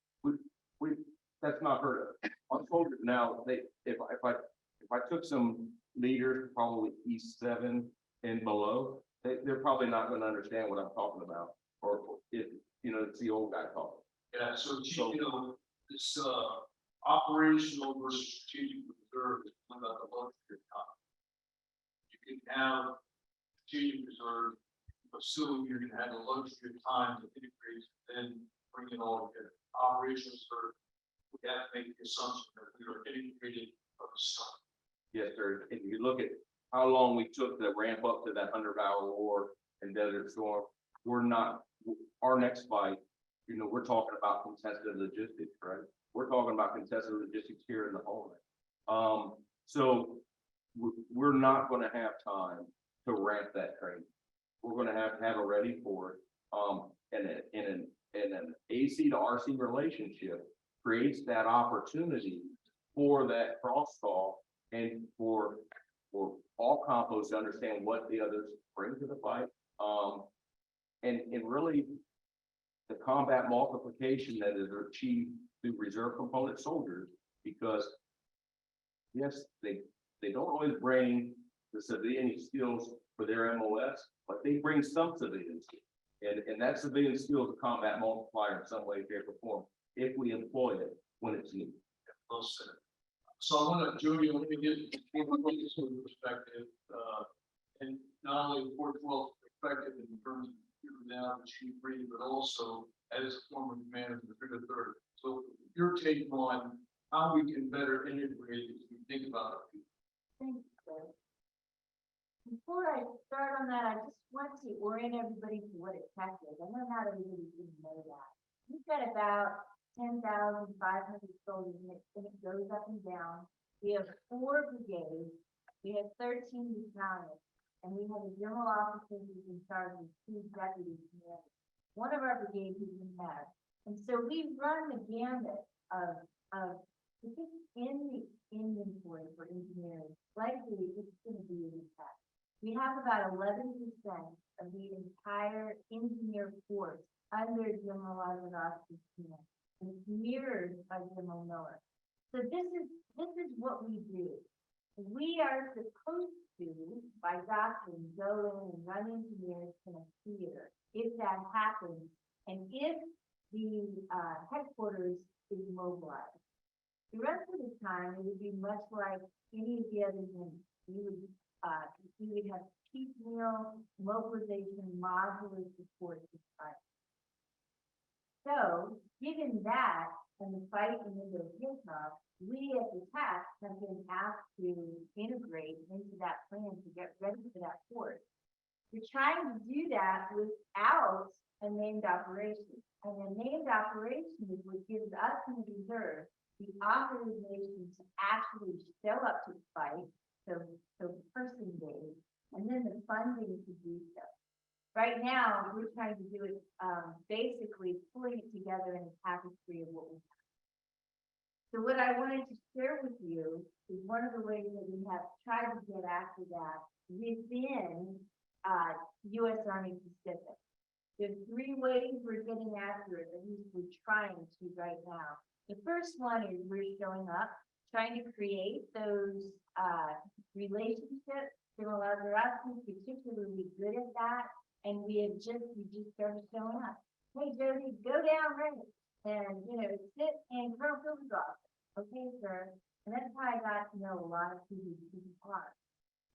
that's not heard of. Our soldiers now, if I took some leaders, probably E7 and below, they're probably not going to understand what I'm talking about, or if it's the old guy talking. Yeah, so this operational versus strategic reserve is one about the luxury of time. You can have strategic reserve, assuming you're going to have the luxury of time to integrate, then bring it all together. Operational reserve, we have to make the assumption that we are integrated from the start. Yes, sir. If you look at how long we took to ramp up to that 100-hour war in Desert Storm, our next fight, we're talking about contested logistics, right? We're talking about contested logistics here in the homeland. So we're not going to have time to ramp that training. We're going to have it ready for it. And an AC to RC relationship creates that opportunity for that crosstalk and for for all compost to understand what the others bring to the fight. And really the combat multiplication that is achieved through reserve component soldiers, because yes, they don't always bring the civilian skills for their MOS, but they bring some civilian skills. And that civilian skill is a combat multiplier in some way, shape, or form, if we employ it when it's needed. Well said. So I want to, Jody, let me get your perspective, and not only Fort 12 perspective in terms of you now the chief reading, but also as a former commander of the 3rd. So your take on how we can better integrate as we think about it. Thanks, Greg. Before I start on that, I just want to orient everybody to what a tech is. I know not everybody didn't know that. We've got about 10,500 soldiers and it goes up and down. We have 4 brigades, we have 13 battalions, and we have a general officer who's in charge of 2 deputy commanders. One of our brigades is in Med. And so we run the gamut of just in the inventory for engineering, likely it's going to be in tech. We have about 11% of the entire engineer force under General Lazarowski's command, and it's mirrored by General Miller. So this is what we do. We are supposed to, by doctrine, go in and run engineers in a theater, if that happens, and if the headquarters is mobilized. The rest of the time, it would be much like any of the other units. You would have piecemeal mobilization, modular support to fight. So, given that, and the fight in Indo-Pacific, we as the task have been asked to integrate into that plan to get ready for that force. We're trying to do that without a named operation. And a named operation is what gives us in the reserve the authorization to actually show up to the fight, so person days, and then the funding to do so. Right now, we're trying to do it, basically pulling it together in a tapestry of what we have. So what I wanted to share with you is one of the ways that we have tried to get after that within U.S. Army Pacific. There's 3 ways we're getting after it, at least we're trying to right now. The first one is we're showing up, trying to create those relationships. General Lazarowski is particularly good at that, and we just started showing up. Hey, Jody, go down right, and sit in Colonel Phil's office. Okay, sir. And that's how I got to know a lot of people who are.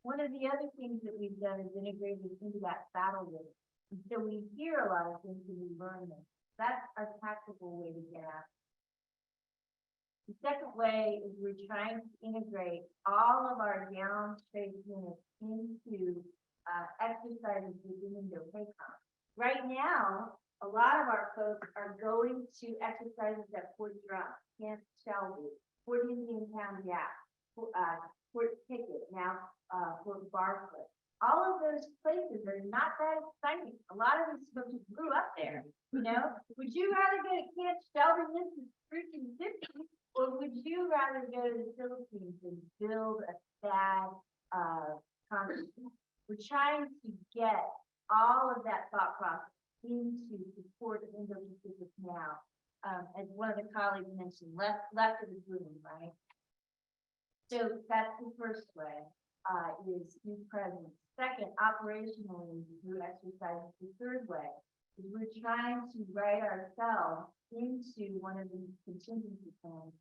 One of the other things that we've done is integrated into that battle rhythm. And so we hear a lot of things and we learn them. That's our tactical way to get after. The second way is we're trying to integrate all of our down trade units into exercises within Indo-PACOM. Right now, a lot of our folks are going to exercises at Fort Drum, Camp Shelby, Fort Indian Town Gap, Fort Pickett, now Fort Barclay. All of those places are not that exciting. A lot of these folks grew up there. Would you rather go to Camp Shelby, this is freaking 50, or would you rather go to the Philippines and build a sad country? We're trying to get all of that thought process into support of Indo-Pacific now. As one of the colleagues mentioned, left of the room, right? So that's the first way, is through presence. Second, operationally, through exercises. The third way is we're trying to write ourselves into one of these contingency plans.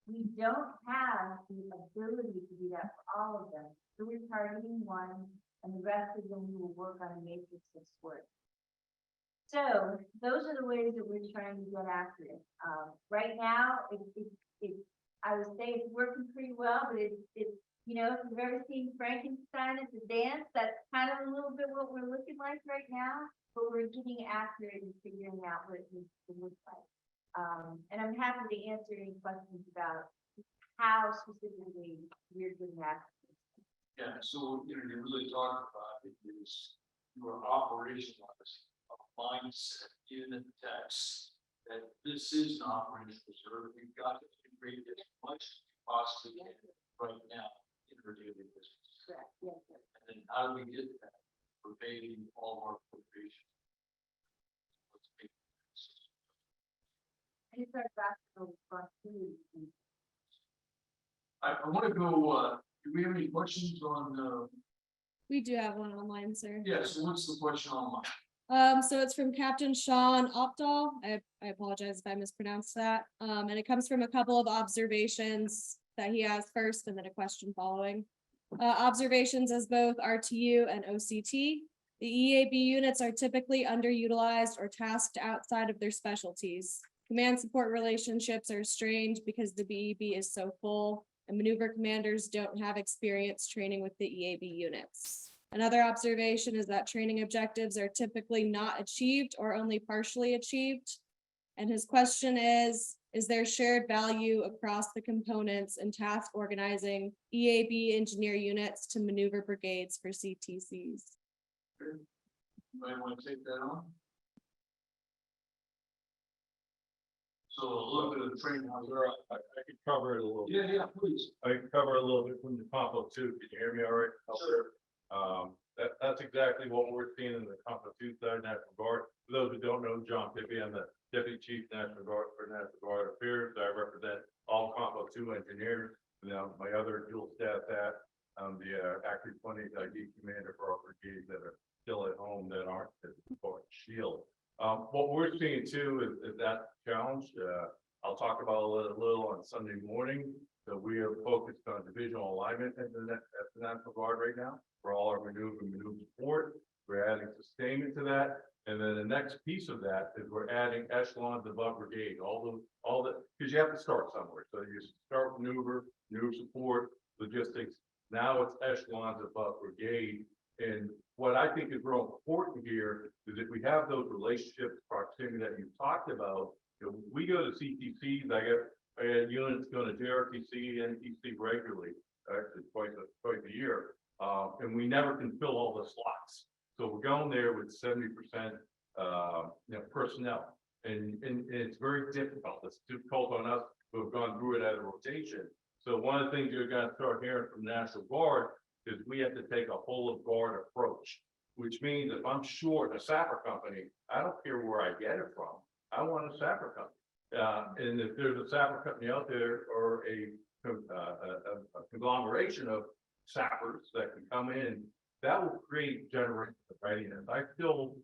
We don't have the ability to do that for all of them. So we're targeting one, and the rest of them we will work on a matrix of work. So those are the ways that we're trying to get after it. Right now, I would say it's working pretty well, but it's if you've ever seen Frankenstein at the dance, that's kind of a little bit what we're looking like right now, but we're getting after it and figuring out what it needs to look like. And I'm happy to answer any questions about how specifically we're getting after it. Yeah, so you really talking about it is your operationalizing a mindset in the text that this is an operational reserve. We've got to integrate as much as we possibly can right now in our daily business. Correct, yes, sir. And then how do we get that? We're paying all of our appropriations. Let's make this. And it's our basketball front food. I want to go, do we have any questions on, We do have one online, sir. yes, what's the question online? So it's from Captain Sean Opdahl. I apologize if I mispronounced that. And it comes from a couple of observations that he has first and then a question following. Observations as both RTU and OCT. The EAB units are typically underutilized or tasked outside of their specialties. Command support relationships are strained because the BEB is so full and maneuver commanders don't have experience training with the EAB units. Another observation is that training objectives are typically not achieved or only partially achieved. And his question is there shared value across the components and task organizing EAB engineer units to maneuver brigades for CTCs? Anybody want to take that on? So a little bit of the training. I could cover it a little. Yeah, please. I can cover a little bit from the compo too. Can you hear me all right? Sure. That's exactly what we're seeing in the compo two side National Guard. For those who don't know, John Pippy, I'm the Deputy Chief National Guard for National Guard Affairs. I represent all compo two engineers. My other dual staff hat, I'm the active 20 ID commander for our brigades that are still at home that aren't at Shield. What we're seeing too is that challenge. I'll talk about a little on Sunday morning. So we are focused on divisional alignment at the National Guard right now for all our maneuver support. We're adding sustainment to that. And then the next piece of that is we're adding echelons above brigade, all the, because you have to start somewhere. So you start maneuver support, logistics. Now it's echelons above brigade. And what I think is real important here is if we have those relationships, proximity that you talked about, we go to CTCs, I get units going to JRTC, NTC regularly, actually twice a year. And we never can fill all the slots. So we're going there with 70% personnel. And it's very difficult. It's difficult on us who have gone through it at a rotation. So one of the things you're going to start hearing from National Guard is we have to take a whole of guard approach, which means if I'm short a sapper company, I don't care where I get it from. I want a sapper company. And if there's a sapper company out there or a conglomeration of sappers that can come in, that will create generational readiness. I still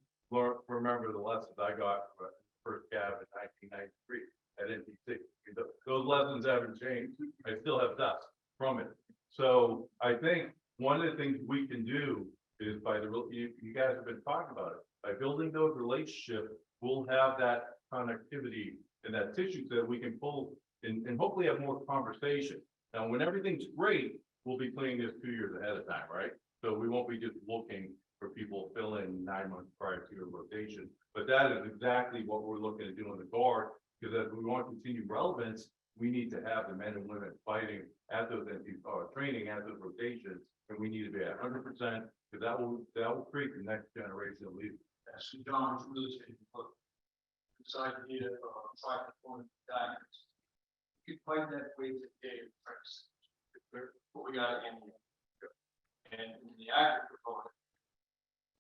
remember the lessons I got from first cab in 1993 at NPC. Those lessons haven't changed. I still have dust from it. So I think one of the things we can do is you guys have been talking about it, by building those relationships, we'll have that connectivity and that tissue that we can pull and hopefully have more conversation. Now, when everything's great, we'll be playing this 2 years ahead of time, right? So we won't be just looking for people to fill in 9 months prior to your rotation. But that is exactly what we're looking to do in the Guard, because as we want to continue relevance, we need to have the men and women fighting at those training at those rotations, and we need to be at 100%, because that will create the next generation of leaders. So John, it's really taking a look. This idea of tri-component diamonds. You can find that way today, what we got in here. And in the active component,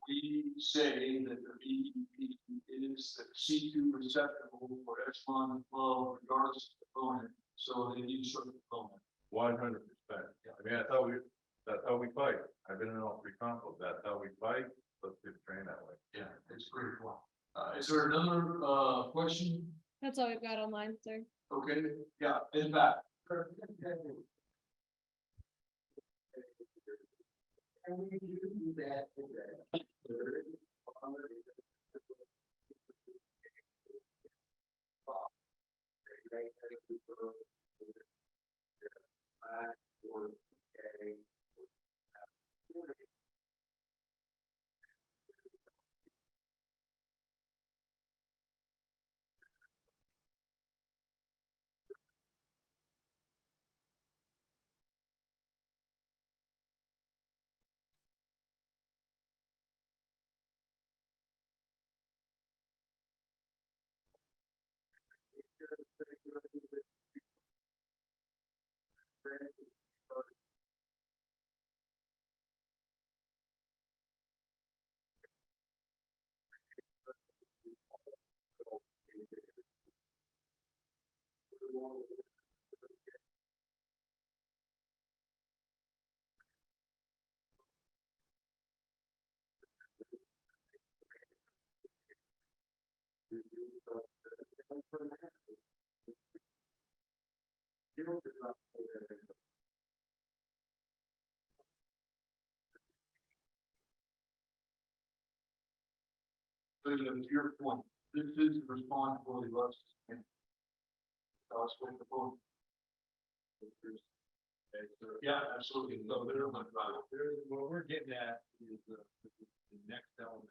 we say that the BEP is the C2 receptacle for echelon flow regardless of the component. So they need certain component. 100%. I mean, that's how we fight. I've been in all three conflicts. That's how we fight. Let's just train that way. Yeah, it's pretty cool. Is there another question? That's all we've got online, sir. Okay, yeah, in fact. So, to your point, this is responsibility of us. Us with the phone. Yeah, absolutely. No, they're not right. What we're getting at is the next element.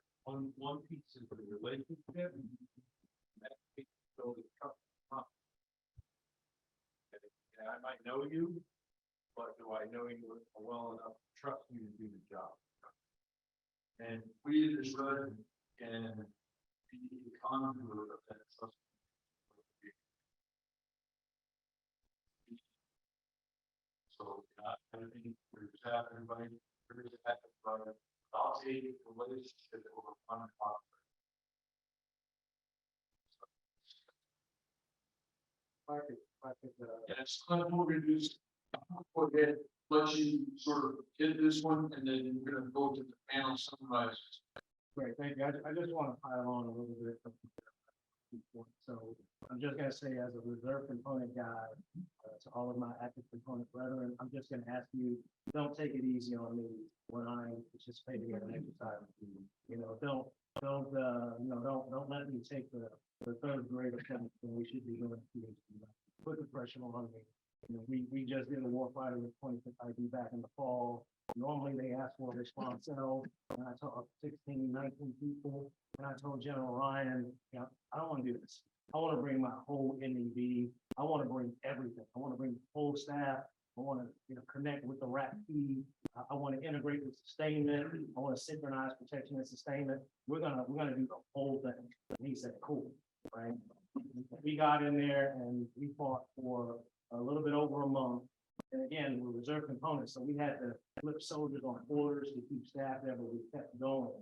One piece is the relationship. That piece is building trust. And I might know you, but do I know you well enough to trust you to do the job? And we as residents can be the conduit of that trust. So, I think we're just having everybody, I'll say the relationship over fun. Yes, I'm going to do, go ahead, let you sort of get this one, and then we're gonna go to the panel summarizes. Great, thank you. I just want to pile on a little bit. So I'm just gonna say, as a reserve component guy, to all of my active component brethren, I'm just gonna ask you, don't take it easy on me when I'm participating in an exercise. You know, don't let me take the third grade attempt when we should be doing PhD. Put the pressure on me. You know, we just did a warfighter with 25th ID back in the fall. Normally they ask for a response cell, and I told 16, 19 people, and I told General Ryan, you know, I don't want to do this. I want to bring my whole NEB. I want to bring everything. I want to bring the whole staff. I want to, you know, connect with the RAP feed. I want to integrate with sustainment. I want to synchronize protection and sustainment. We're gonna do the whole thing. And he said, cool, right? We got in there and we fought for a little bit over a month. And again, we're reserve components, so we had to flip soldiers on orders to keep staff there, but we kept going.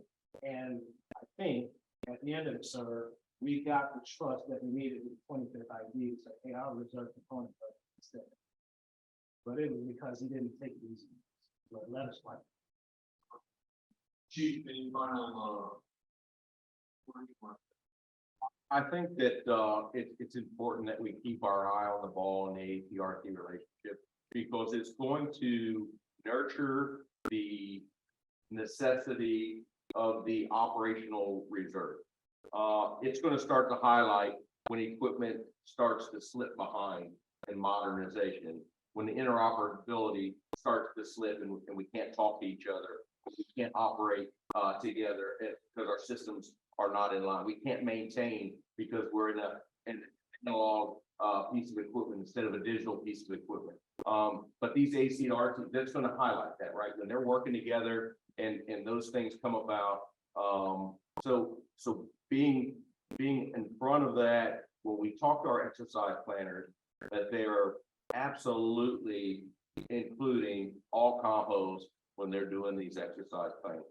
And I think at the end of it, sir, we got the trust that we needed with 25th ID to say, hey, our reserve component instead. But it was because he didn't take it easy. So let us fight. Chief, any final, what do you want? I think that it's important that we keep our eye on the ball in the ATRT relationship, because it's going to nurture the necessity of the operational reserve. It's going to start to highlight when equipment starts to slip behind in modernization, when the interoperability starts to slip and we can't talk to each other, we can't operate together because our systems are not in line. We can't maintain because we're in an analog piece of equipment instead of a digital piece of equipment. But these ACRs, that's going to highlight that, right? When they're working together and those things come about. So being in front of that, when we talk to our exercise planners, that they are absolutely including all combos when they're doing these exercise plans.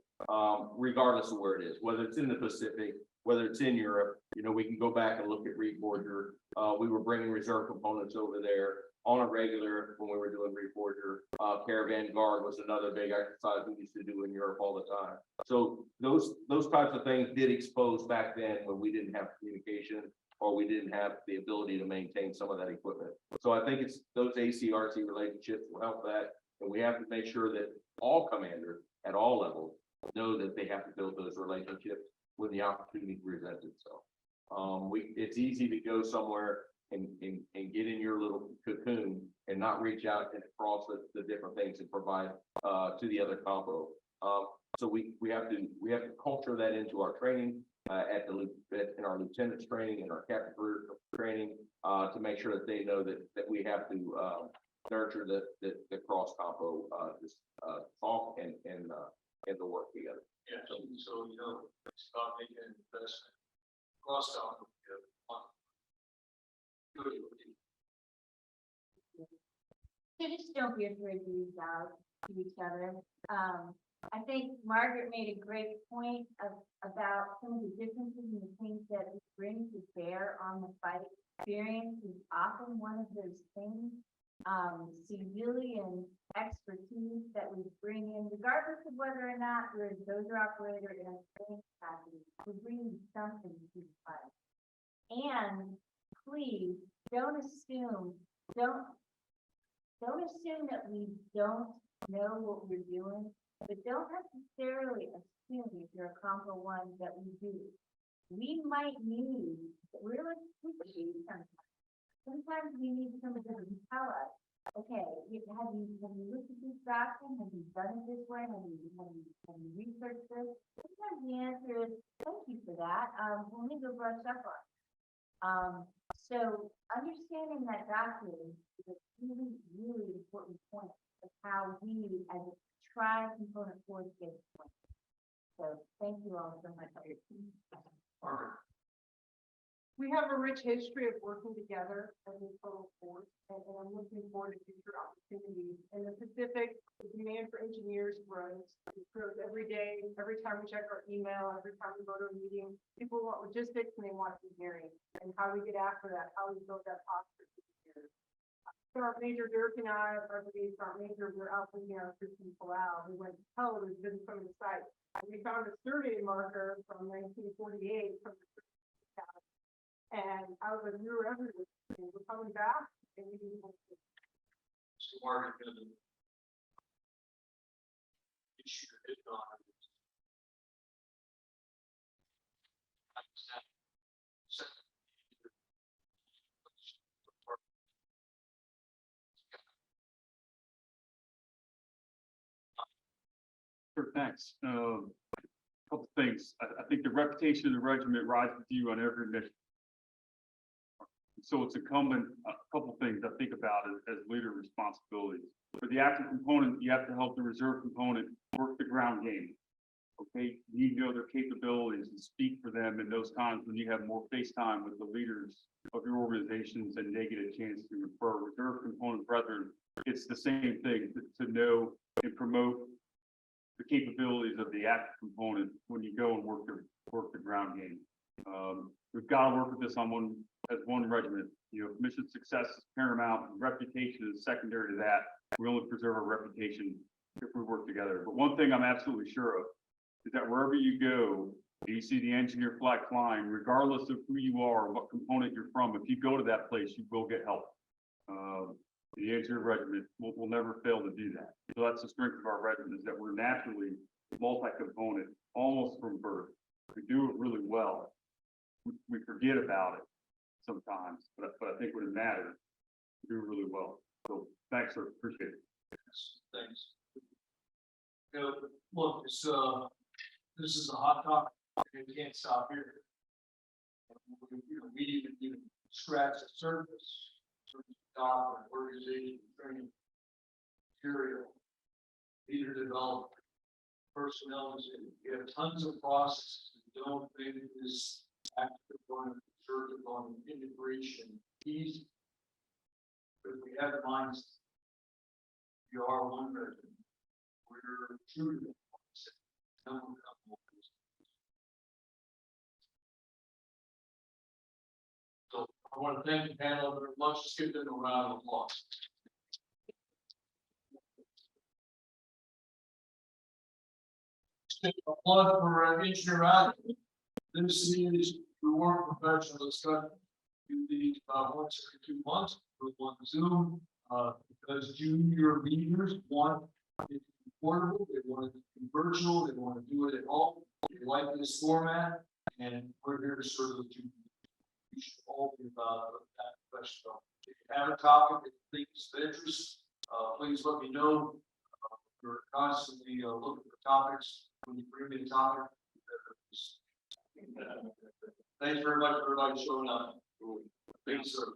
Regardless of where it is, whether it's in the Pacific, whether it's in Europe, you know, we can go back and look at Reforger. We were bringing reserve components over there on a regular when we were doing Reforger. Caravan Guard was another big exercise we used to do in Europe all the time. So those types of things did expose back then when we didn't have communication or we didn't have the ability to maintain some of that equipment. So I think it's those ACRT relationships will help that. And we have to make sure that all commanders at all levels know that they have to build those relationships when the opportunity presents itself. It's easy to go somewhere and get in your little cocoon and not reach out and across the different things and provide to the other combo. So we have to culture that into our training in our lieutenant's training and our captain career training to make sure that they know that we have to nurture the cross combo talk and the work together. Yeah, so you know, stop making an investment. Cross out. So just don't be afraid to reach out to each other. I think Margaret made a great point about some of the differences in the things that we bring to bear on the fight. Experience is often one of those things. Civilian expertise that we bring in, regardless of whether or not we're a dozer operator in a training capacity, we're bringing something to the fight. And please, don't assume that we don't know what we're doing, but don't necessarily assume if you're a Compo 1 that we do. We might need, we're like, sometimes we need somebody to tell us, okay, have you looked at this document? Have you done it this way? Have you researched this? Sometimes the answer is, thank you for that. We'll need to brush up on. So understanding that document is a really, really important point of how we as a tri-component force get it. So thank you all so much. Margaret. We have a rich history of working together as a total force, and I'm looking forward to future opportunities. In the Pacific, the demand for engineers grows. It grows every day, every time we check our email, every time we go to a meeting. People want logistics and they want engineering, and how we get after that, how we build that posture for engineers. Sergeant Major Dirk and I, our brigade sergeant major, we're out looking at our system Palau. We went to television from the site. We found a survey marker from 1948 from the and I was like, we were everywhere. And we're coming back and we didn't. So Margaret, the issue is on. Sure, thanks. Couple things. I think the reputation of the regiment rides with you on every mission. So it's incumbent, a couple things I think about as leader responsibilities. For the active component, you have to help the reserve component work the ground game. Okay, you need to know their capabilities and speak for them in those times when you have more face time with the leaders of your organizations and they get a chance to refer. Reserve component brethren, it's the same thing to know and promote the capabilities of the active component when you go and work the ground game. We've got to work with this on one regiment. You know, mission success is paramount, and reputation is secondary to that. We only preserve our reputation if we work together. But one thing I'm absolutely sure of is that wherever you go, you see the engineer flag flying, regardless of who you are or what component you're from, if you go to that place, you will get help. The engineer regiment will never fail to do that. So that's the strength of our regiment, is that we're naturally multi-component, almost from birth. We do it really well. We forget about it sometimes, but I think when it matters, we do it really well. So thanks, sir. Appreciate it. Thanks. You know, look, this is a hot topic. We can't stop here. We even scratch the surface. Doctrine, organization, training, material, leader development, personnel. We have tons of processes. We don't think this active one, conservative one, integration easy. But if we have the mindset, we are one person. We're true to the mindset. So I want to thank the panel very much. Let's give them a round of applause. Applause for Engineer Adam. This is reward professional discussion. Do these once every 2 months. We want Zoom because junior leaders want it to be portable. They want it to be virtual. They want to do it at home. They like this format, and we're here to serve the junior. We should all be about that question. If you have a topic that you think is of interest, please let me know. We're constantly looking for topics. When you bring me a topic, thanks very much for everybody showing up. Thanks, sir.